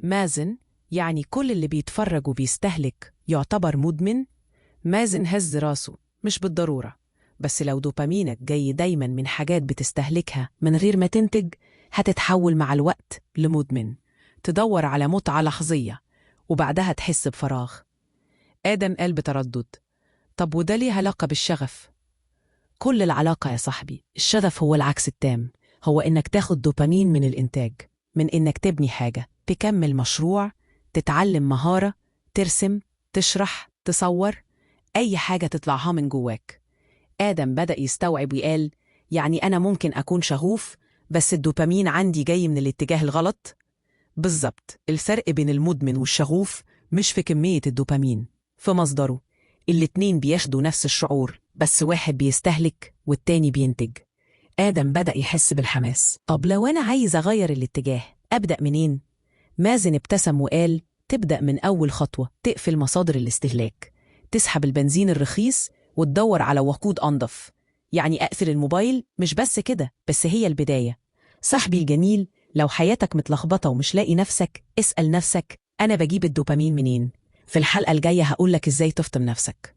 مازن، يعني كل اللي بيتفرج وبيستهلك يعتبر مدمن؟ مازن هز راسه. مش بالضرورة، بس لو دوبامينك جاي دايما من حاجات بتستهلكها من غير ما تنتج، هتتحول مع الوقت لمدمن. تدور على متعة لحظية وبعدها تحس بفراغ. آدم قال بتردد: طب وده ليه علاقة بالشغف؟ كل العلاقة يا صاحبي. الشغف هو العكس التام، هو إنك تاخد دوبامين من الإنتاج، من إنك تبني حاجة، تكمل مشروع، تتعلم مهارة، ترسم، تشرح، تصور، أي حاجة تطلعها من جواك. آدم بدأ يستوعب وقال: يعني أنا ممكن أكون شغوف بس الدوبامين عندي جاي من الاتجاه الغلط؟ بالظبط. الفرق بين المدمن والشغوف مش في كمية الدوبامين، في مصدره. الاتنين بياخدوا نفس الشعور، بس واحد بيستهلك والتاني بينتج. آدم بدأ يحس بالحماس. طب لو أنا عايز أغير الاتجاه، أبدأ منين؟ مازن ابتسم وقال: تبدأ من أول خطوة، تقفل مصادر الاستهلاك، تسحب البنزين الرخيص وتدور على وقود أنظف. يعني أقفل الموبايل؟ مش بس كده، بس هي البداية. صاحبي الجميل، لو حياتك متلخبطة ومش لاقي نفسك، اسأل نفسك: أنا بجيب الدوبامين منين؟ في الحلقة الجاية هقولك إزاي تفطم نفسك.